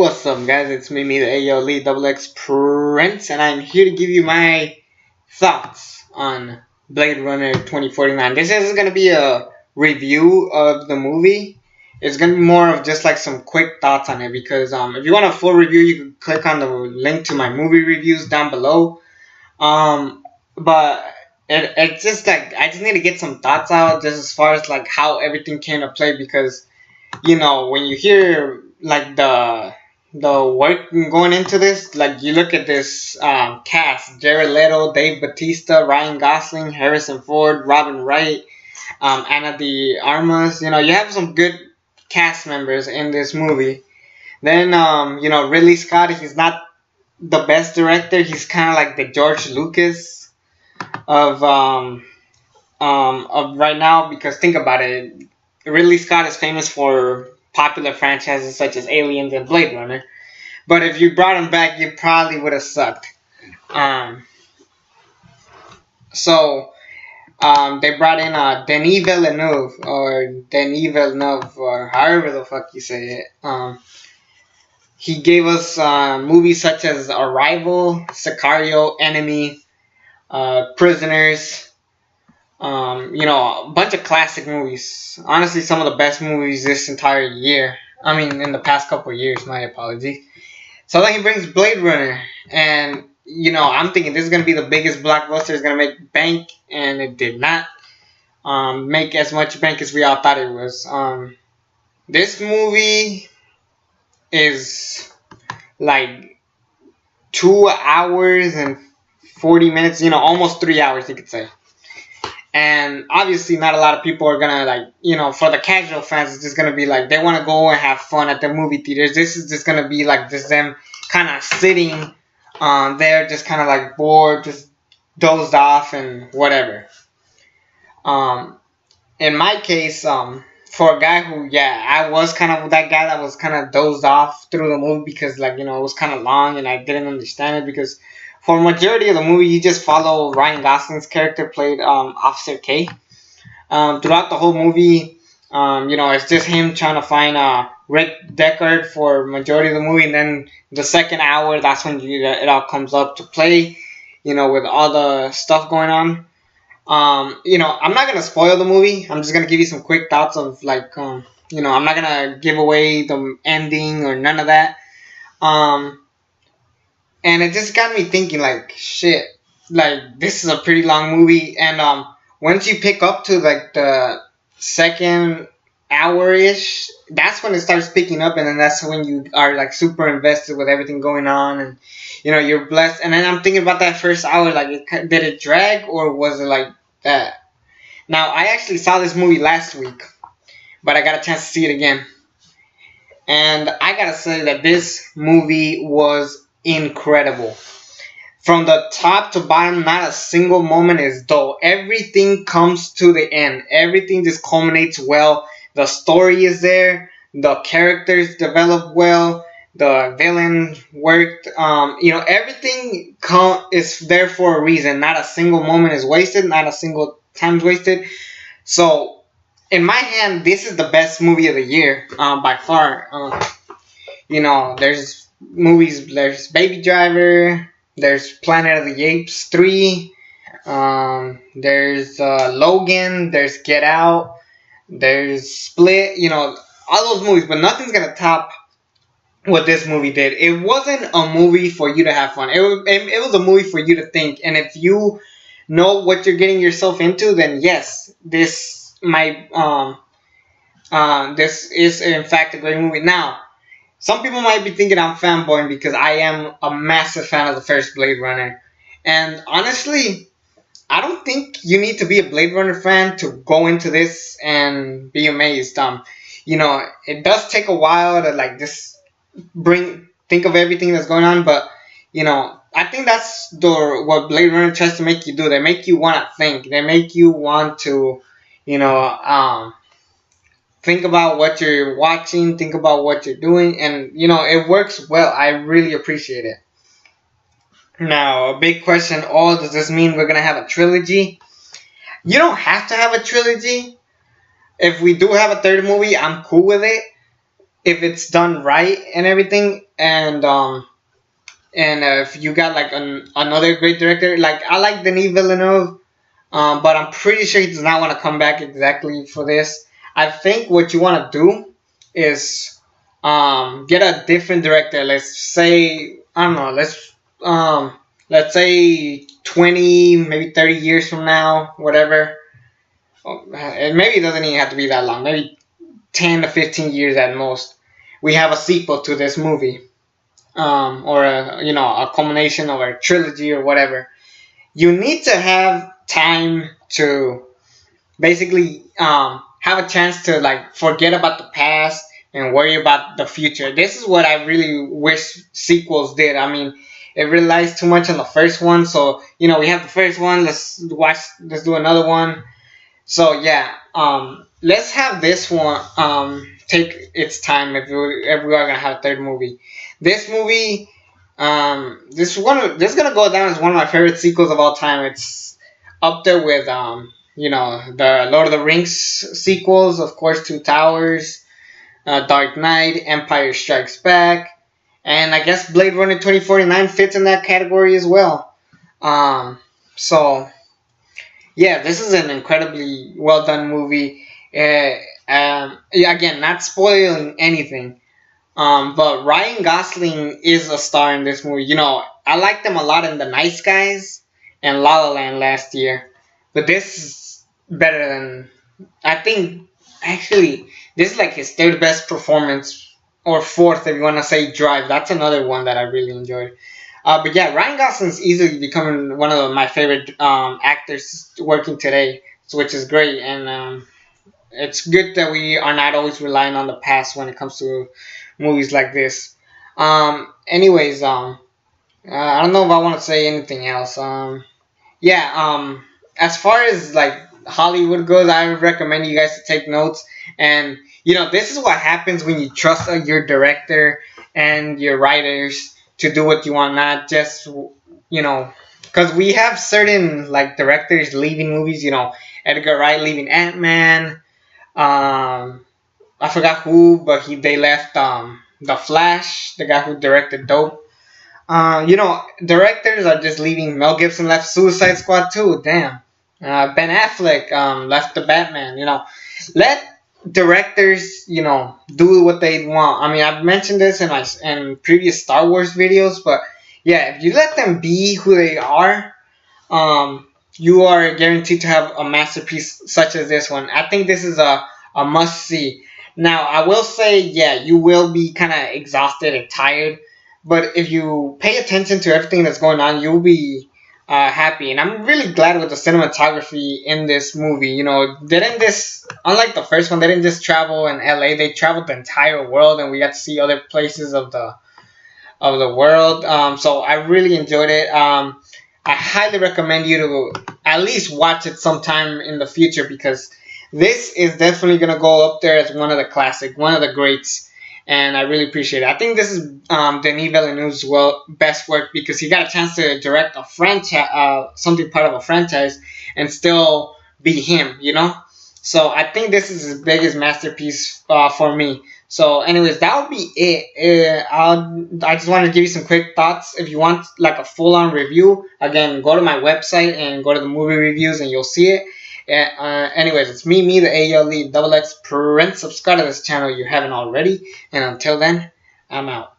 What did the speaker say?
What's up, guys? It's me, the AO Lee Double X Prince, and I'm here to give you my thoughts on Blade Runner 2049. This isn't gonna be a review of the movie. It's gonna be more of just like some quick thoughts on it because if you want a full review, you can click on the link to my movie reviews down below. But it's just like I just need to get some thoughts out just as far as like how everything came to play because when you hear like the work going into this, like you look at this cast: Jared Leto, Dave Bautista, Ryan Gosling, Harrison Ford, Robin Wright, Ana de Armas. You have some good cast members in this movie. Then Ridley Scott, he's not the best director. He's kind of like the George Lucas of right now, because think about it. Ridley Scott is famous for popular franchises such as Aliens and Blade Runner. But if you brought him back, you probably would have sucked. So they brought in Denis Villeneuve, or however the fuck you say it. He gave us movies such as Arrival, Sicario, Enemy, Prisoners. A bunch of classic movies. Honestly, some of the best movies this entire year. I mean, in the past couple of years. My apologies. So then he brings Blade Runner, and I'm thinking this is gonna be the biggest blockbuster. It's gonna make bank, and it did not make as much bank as we all thought it was. This movie is like 2 hours and 40 minutes. Almost 3 hours, you could say. And obviously not a lot of people are gonna for the casual fans, it's just gonna be like they want to go and have fun at the movie theaters. This is just gonna be like just them kind of sitting there, just kind of like bored, just dozed off and whatever. In my case, for a guy who, I was kind of that guy that was kind of dozed off through the movie because it was kind of long and I didn't understand it because for a majority of the movie, you just follow Ryan Gosling's character, played Officer K. Throughout the whole movie, it's just him trying to find Rick Deckard for majority of the movie, and then the second hour, that's when it all comes up to play, with all the stuff going on. I'm not gonna spoil the movie. I'm just gonna give you some quick thoughts of I'm not gonna give away the ending or none of that. And it just got me thinking, like, shit, like, this is a pretty long movie. And once you pick up to, like, the second hour-ish, that's when it starts picking up. And then that's when you are, like, super invested with everything going on. And, you're blessed. And then I'm thinking about that first hour, like, did it drag or was it like that? Now, I actually saw this movie last week, but I got a chance to see it again. And I gotta say that this movie was incredible. From the top to bottom, not a single moment is dull. Everything comes to the end. Everything just culminates well. The story is there. The characters develop well. The villain worked. Everything is there for a reason. Not a single moment is wasted. Not a single time is wasted. So, in my hand, this is the best movie of the year by far. There's movies, there's Baby Driver, there's Planet of the Apes 3, there's Logan, there's Get Out, there's Split, all those movies, but nothing's gonna top what this movie did. It wasn't a movie for you to have fun. It was a movie for you to think, and if you know what you're getting yourself into, then yes, this is in fact a great movie. Now, some people might be thinking I'm fanboying because I am a massive fan of the first Blade Runner. And honestly, I don't think you need to be a Blade Runner fan to go into this and be amazed. It does take a while to just think of everything that's going on, but I think that's what Blade Runner tries to make you do. They make you want to think. They make you want to, think about what you're watching, think about what you're doing, and it works well. I really appreciate it. Now, a big question: does this mean we're gonna have a trilogy? You don't have to have a trilogy. If we do have a third movie, I'm cool with it. if it's done right and everything, and if you got like another great director, like I like Denis Villeneuve, but I'm pretty sure he does not want to come back exactly for this. I think what you want to do is get a different director. Let's say, I don't know. Let's say 20, maybe 30 years from now, whatever. And maybe it doesn't even have to be that long. Maybe 10 to 15 years at most. We have a sequel to this movie, or a culmination of a trilogy or whatever. You need to have time to basically have a chance to like forget about the past and worry about the future. This is what I really wish sequels did. I mean, it relies too much on the first one. So we have the first one. Let's do another one. So yeah, let's have this one take its time if we are gonna have a third movie. This movie, this is gonna go down as one of my favorite sequels of all time. It's up there with the Lord of the Rings sequels, of course, Two Towers, Dark Knight, Empire Strikes Back, and I guess Blade Runner 2049 fits in that category as well. So yeah, this is an incredibly well done movie. Yeah, again, not spoiling anything. But Ryan Gosling is a star in this movie. I liked him a lot in The Nice Guys and La La Land last year. But this is better than, I think, actually, this is like his third best performance, or fourth if you want to say Drive. That's another one that I really enjoyed. But yeah, Ryan Gosling's easily becoming one of my favorite actors working today, which is great. And it's good that we are not always relying on the past when it comes to movies like this. Anyways, I don't know if I want to say anything else. Yeah, as far as like Hollywood goes, I would recommend you guys to take notes. And this is what happens when you trust your director and your writers to do what you want, not just because we have certain like directors leaving movies. Edgar Wright leaving Ant-Man. I forgot who, but they left the Flash, the guy who directed Dope. Directors are just leaving. Mel Gibson left Suicide Squad too. Damn. Ben Affleck left the Batman. Let directors do what they want. I mean, I've mentioned this in previous Star Wars videos, but yeah, if you let them be who they are, you are guaranteed to have a masterpiece such as this one. I think this is a must see. Now, I will say, yeah, you will be kind of exhausted and tired, but if you pay attention to everything that's going on, you'll be happy. And I'm really glad with the cinematography in this movie. Unlike the first one, they didn't just travel in LA, they traveled the entire world, and we got to see other places of the world. So I really enjoyed it. I highly recommend you to at least watch it sometime in the future, because this is definitely going to go up there as one of the classic, one of the greats, and I really appreciate it. I think this is Denis Villeneuve's best work, because he got a chance to direct a franchise, something part of a franchise, and still be him, So I think this is his biggest masterpiece for me. So anyways, that would be it. I just want to give you some quick thoughts. If you want like a full-on review, again, go to my website and go to the movie reviews and you'll see it. Anyways, it's me, the ALE XX Prince. Subscribe to this channel if you haven't already. And until then, I'm out.